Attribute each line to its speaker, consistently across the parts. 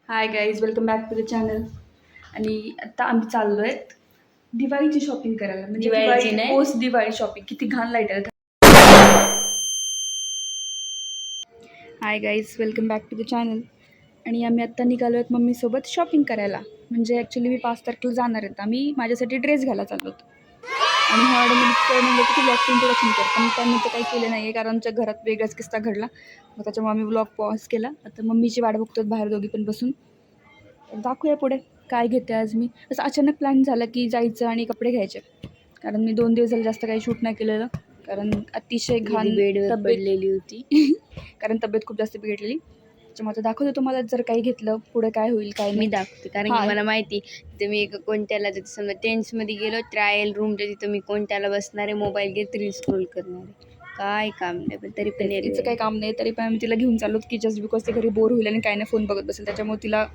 Speaker 1: High guys, welcome back to the channel. आणि आता आम्ही चाललो आहेत दिवाळीची शॉपिंग करायला. म्हणजे
Speaker 2: दिवाळीची
Speaker 1: दिवाळी
Speaker 2: नाही?
Speaker 1: Post Diwali shopping. किती घाण लाईट आहे. Hi guys, welcome back to the channel. आणि आम्ही आत्ता निघालो आहेत मम्मीसोबत शॉपिंग करायला. म्हणजे ॲक्च्युली मी 5 तारखेला जाणार आहेत. आम्ही माझ्यासाठी ड्रेस घ्यायला चाललो होतो. आणि ह्या ऑर्डरमध्ये म्हणलं की ब्लॉगचं इंट्रोडक्शन कर, पण त्यांनी तर काही केलं नाही आहे कारण आमच्या घरात वेगळाच किस्सा घडला. मग त्याच्यामुळे आम्ही ब्लॉग पॉज केला. आता मम्मीची वाट बघतो बाहेर दोघी पण बसून. दाखवूया पुढे काय घेते आज मी. असं अचानक प्लॅन झाला की जायचं आणि कपडे घ्यायचे. कारण मी 2 दिवस झाले जास्त काही शूट नाही केलेलं, कारण अतिशय घाण
Speaker 2: बेडवर
Speaker 1: तब्येत
Speaker 2: पडलेली होती.
Speaker 1: कारण तब्येत खूप जास्त बिघडलेली. त्याच्यामुळे दाखवते तुम्हाला जर काही घेतलं पुढे काय होईल काय
Speaker 2: मी
Speaker 1: नाही.
Speaker 2: दाखवते कारण की मला माहिती तिथे मी कोणत्याला समजा टेन्समध्ये गेलो ट्रायल रूमच्या तिथं मी कोणत्याला बसणार आहे, मोबाईल घेत रील स्क्रोल करणार आहे. काय काम नाही, पण तरी पण
Speaker 1: तिचं काही काम नाही. तरी पण आम्ही तिला घेऊन चाललो की जस्ट बिकॉज ते घरी बोर होईल आणि काय नाही फोन बघत बसेल. त्याच्यामुळे तिला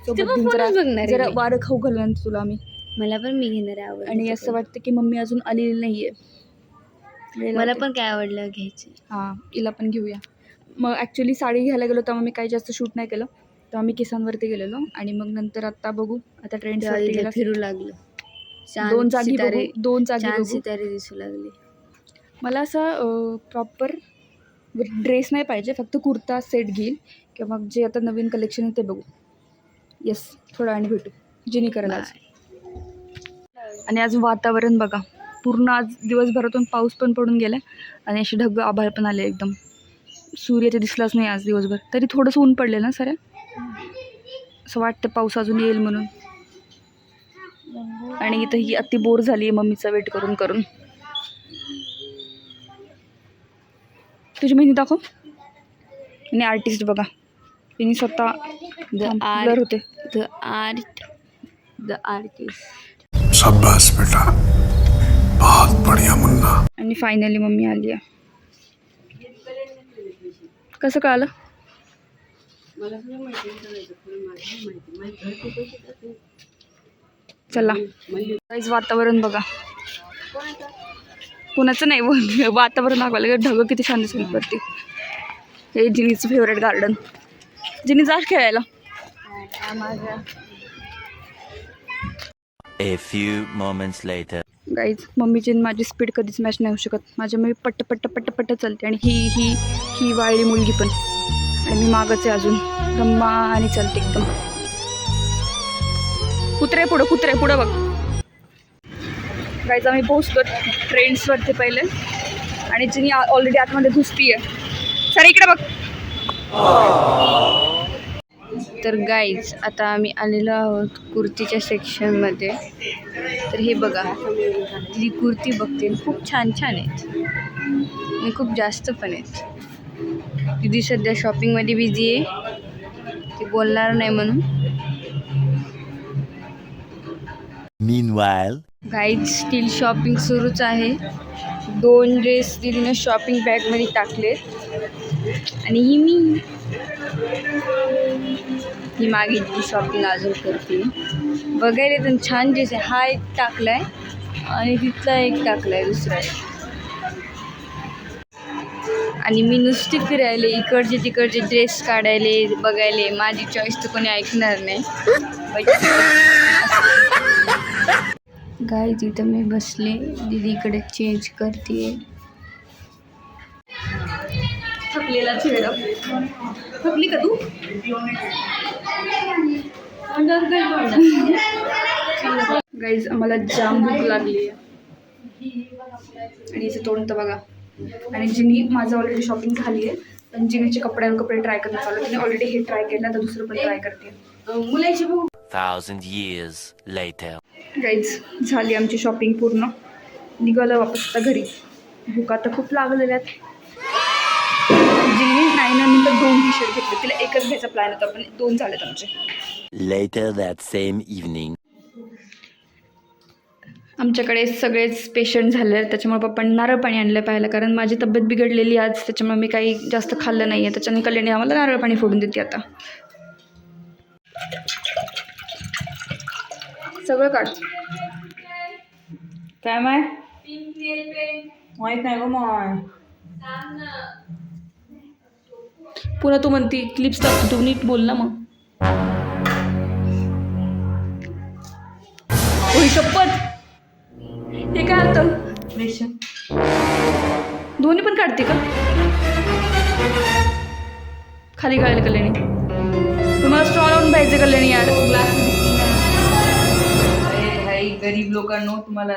Speaker 1: सोबत घेऊन
Speaker 2: फोनच बघणार आहे
Speaker 1: जरा
Speaker 2: मी.
Speaker 1: वारं खाऊ घालून तुला आम्ही.
Speaker 2: मला पण मी घेणार आहे आवडलं.
Speaker 1: आणि असं वाटतं की मम्मी अजून आलेली नाही आहे.
Speaker 2: मला पण काय आवडलं घ्यायचं.
Speaker 1: हां, हिला पण घेऊया. मग ॲक्च्युली साडी घ्यायला गेलो तेव्हा मी काही जास्त शूट नाही केलं. तेव्हा मी किसांवरती गेलेलो आणि मग नंतर आत्ता बघू. आता ट्रेंड्सवरती गेला
Speaker 2: फिरू लागलं.
Speaker 1: 2 जागी बघू, 2 जागी
Speaker 2: छान
Speaker 1: बघू.
Speaker 2: सितारे दिसू लागले.
Speaker 1: मला असं प्रॉपर ड्रेस नाही पाहिजे, फक्त कुर्ता सेट घेईल किंवा मग जे आता नवीन कलेक्शन आहे ते बघू. येस, थोडं आणि भेटू जिनी करायला आज. आणि आज वातावरण बघा, पूर्ण आज दिवसभरातून पाऊस पण पडून गेला आणि असे ढग आभाळ पण आले एकदम. सूर्य ते दिसलाच नाही आज दिवसभर. तरी थोडंसं ऊन पडले ना सऱ्या. असं वाटतं पाऊस अजून येईल म्हणून. आणि इथं ही अति बोर झाली आहे मम्मीचा वेट करून करून. तुझी मेहंदी दाखव. आणि आर्टिस्ट बघा, तिने स्वतः ब्लर होते.
Speaker 2: The artist.
Speaker 3: शाबाश बेटा, बहुत बढ़िया मुन्ना.
Speaker 1: आणि फायनली मम्मी आली आहे. कसं कळालं? चला काहीच वातावरण बघा. कुणाचं नाही, वातावरण दाखवायला ढग किती छान दिसत वरती. हे जिनीचं फेवरेट गार्डन. जिनी जा खेळायला.
Speaker 4: A few moments later.
Speaker 1: Guys, मम्मीची माझी स्पीड कधीच मॅच नाही होऊ शकत. माझ्या मम्मी पट्ट पट्ट पट्ट पट्ट चालते आणि ही वाळली मुलगी पण. आणि मी मागच आहे अजून रम्मा आणि चालते एकदम. कुत्रे पुढं बघ. गाईज, आम्ही पोहोचलो ट्रेंड्सवरती पहिले आणि जिनी ऑलरेडी आतमध्ये घुसती आहे. सर इकडे बघ.
Speaker 2: तर गाईज, आता आम्ही आलेलो आहोत कुर्तीच्या सेक्शनमध्ये. तर हे बघा, ती कुर्ती बघते, खूप छान छान आहेत आणि खूप जास्त पण आहेत. दीदी सध्या शॉपिंगमध्ये बिझी आहे, ती बोलणार नाही म्हणून.
Speaker 4: Meanwhile.
Speaker 2: गाईज, स्टील शॉपिंग सुरूच आहे. 2 ड्रेस दीदीनं शॉपिंग बॅगमध्ये टाकलेत आणि ही मागे ती शॉपिंग अजून करते. बघायला तर छान ड्रेस आहे. हा एक टाकलाय आणि तिथला एक टाकलाय दुसरा. आणि मी नुसती फिरायले, इकडचे तिकडचे ड्रेस काढायले बघायले. माझी चॉईस तर कोणी ऐकणार नाही. गाईज, इथं मी बसले, दीदीकडे चेंज करते.
Speaker 1: थकलेला चेहरा. थकली का तू? गाईज, आम्हाला जाम भूक लागली आहे आणि हिचं तोंड तर बघा. आणि जिनी माझं ऑलरेडी शॉपिंग झाली आहे, पण जिनीचे कपडे ट्राय करणं चालू आहे. तिने ऑलरेडी हे ट्राय केलं, तर दुसरं पण ट्राय करते. मुलाची बघू.
Speaker 4: 1,000 years later.
Speaker 1: गाईज, झाली आमची शॉपिंग पूर्ण. निघालं वापस आता घरी. भूका तर खूप लागलेल्या आहेत. जिनी 9 नंतर 2 टी शर्ट घेतले. तिला एकच घ्यायचा प्लॅन होता, पण 2 झालेत आमचे.
Speaker 4: Later that same evening.
Speaker 1: आमच्याकडे सगळेच पेशंट झाले आहेत, त्याच्यामुळे पप्पांनी नारळ पाणी आणलं प्यायला. कारण माझी तब्येत बिघडलेली आज, त्याच्यामुळे मी काही जास्त खाल्लं नाही आहे. त्याच्याने कल्याणी आम्हाला नारळ पाणी फोडून देते आता. सगळं काढ.
Speaker 2: काय माहीत नाही गो माय.
Speaker 1: पुन्हा तू म्हणती क्लिप्स टाकतो, तू नीट बोल ना मग. शपथ, हे काय होतं? दोन्ही पण काढते का? खाली गाळेल कल्याणी. तुम्हाला स्ट्रॉ लावून पाहिजे कल्याणी यार. ग्लास भाई गरीब लोकांनो, तुम्हाला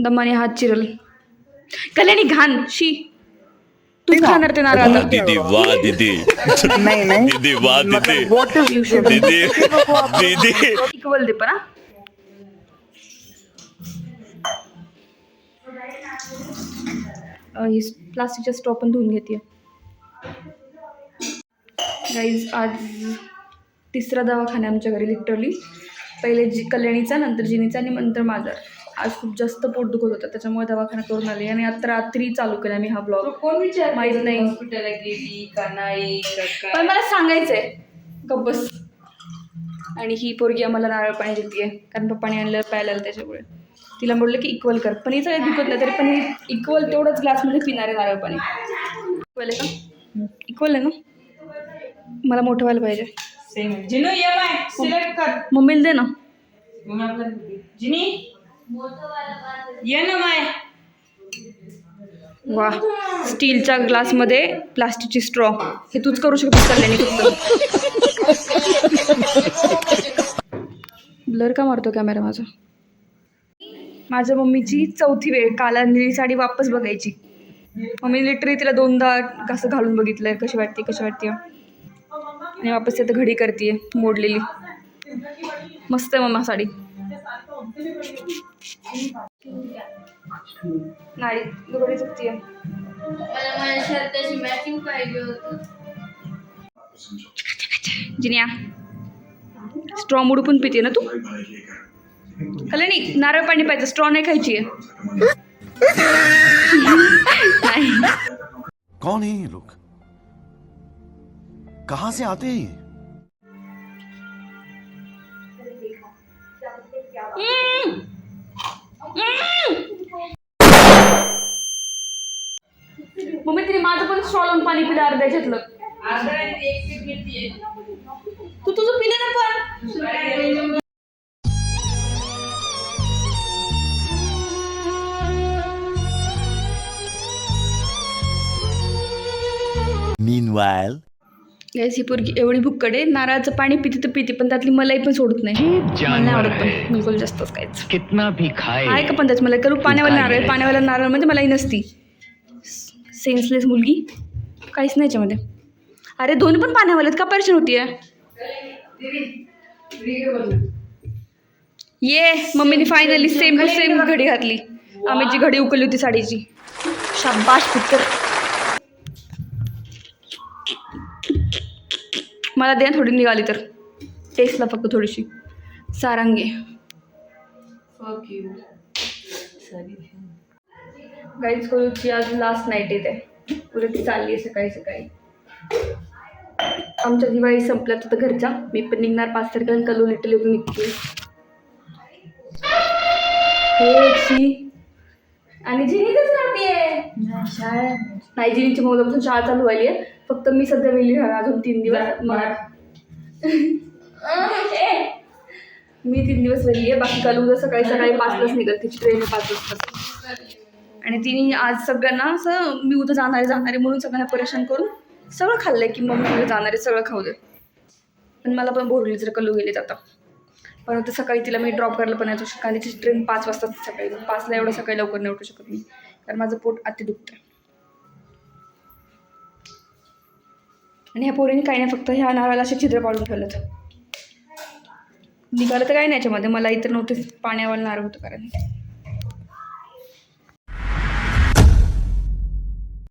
Speaker 1: दमाने हात चिरल. कल्याणी घाण शी. तूच खाणार ते नारळ आता.
Speaker 5: दीदी वाह दीदी दीदी वाह दीदी दीदी दीदी
Speaker 1: इक्वल दे पण ही प्लास्टिकच्या स्ट्रॉ पण धुवून घेते. गाईज आज तिसरा दवाखाना आमच्या घरी लिटरली. पहिले कल्याणीचा, नंतर जिनीचा आणि नंतर माझा. आज खूप जास्त पोट दुखत होतं त्याच्यामुळे दवाखाना करून आले आणि आता रात्री चालू केला मी हा ब्लॉग.
Speaker 2: कोण विचार
Speaker 1: माहित नाही
Speaker 2: हॉस्पिटलला गेली का नाही
Speaker 1: पण मला सांगायचंय गप्पस. आणि ही पोरगी आम्हाला नारळ पाणी देते कारण पप्पाने आणलं प्यायला त्याच्यामुळे. तिला म्हटलं की इक्वल कर, पण हिचं काही दुखत नाही तरी पण ही इक्वल तेवढंच ग्लासमध्ये पिणारे नारळ पाणी. इक्वल आहे का? इक्वल आहे ना? मला मोठं व्हायला पाहिजे.
Speaker 2: सेम जिनू ये बाय सिलेक्ट कर.
Speaker 1: मम्मीला दे ना.
Speaker 2: मग आपलं जिनी ये ना माय.
Speaker 1: वा, स्टीलच्या ग्लासमध्ये प्लास्टिकची स्ट्रॉ. हे तूच करू शकतेस कल्याणी फक्त. ब्लर का मारतो कॅमेरा माझा? माझ्या मम्मीची चौथी वेळ काल निळी साडी वापस बघायची. मम्मी लिटरली तिला 2दा कसं घालून बघितलंय कशी वाटते आणि वापस तिथं घडी करते मोडलेली. मस्त आहे मम्मा साडी. नाही घडी चुकतीये.
Speaker 2: मला माझ्या शर्टाची मॅचिंग पाहिजे होतं.
Speaker 1: जिन्या स्ट्रॉ मुडू पण पिते ना तू? कल्याणी नारळ पाणी पाहिजे, स्ट्रॉ नाही खायची आहे.
Speaker 3: कौन है ये लोग? कहां से आते हैं ये?
Speaker 1: मम्मी तिने माझं पण स्ट्रॉ लावून पाणी पिलं अर्ध्याच्यातलं. तू तुझं पिलं ना पण.
Speaker 4: Meanwhile,
Speaker 1: गॅस ही पोरगी एवढी भुक्कडे नारळाचं पाणी पिते तर पिते पण त्यातली मलाई पण सोडत नाही. मला नाही आवडत पण बिलकुल जास्तच काहीच.
Speaker 6: कितना भी खाए
Speaker 1: आहे का पण त्याच मला करू पाण्यावाला नारळ म्हणजे मलाई नसती. सेन्सलेस मुलगी काहीच नाही याच्यामध्ये. अरे दोन्ही पण पाण्यावालेत का परेशान होतीये? ये मम्मीने फायनली सेम टू सेम घडी घातली. आम्ही जी घडी उकलली होती साडीची. शाबाश पुत्र. मला द्या थोडी निघाली तर टेस्टला फक्त थोडीशी सारंगी. गाईज करूची आज लास्ट नाईट येते. उद्या ती चालली आहे सकाळी सकाळी. आमच्या दिवाळी संपल्यात तर घरच्या. मी पण निघणार 5 तारखेला. कलू लिटली होती निघते आणि जिनीच राहते शाळा. नाही जिनीच्या मुलापासून शाळा चालू व्हायली आहे. फक्त मी सध्या वेळी राहणार अजून 3 दिवस. मी 3 दिवस वेळी आहे. बाकी कलू उद्या सकाळी 5लाच निघत. तिची ट्रेन 5 वाजता. आणि तिने आज सगळ्यांना असं मी उद्या जाणारे म्हणून सगळ्यांना परेशान करून सगळं खाल्लं आहे की मम्मी उद्या जाणारे सगळं खाऊ दे. पण मला पण बोलली जर कलू गेले आता. पण आता सकाळी तिला मी ड्रॉप करायला पण यायचो कारण तिची ट्रेन 5 वाजता सकाळी. 5ला एवढं सकाळी लवकर नाही उठू शकत मी कारण माझं पोट अति दुखतं. आणि ह्या पोरीने काही नाही फक्त ह्या नारळाला असे छिद्र पाडून ठेवलं. निघालं तर काही नाही याच्यामध्ये. मला इतर नव्हते पाण्यावर नारळ होतं कारण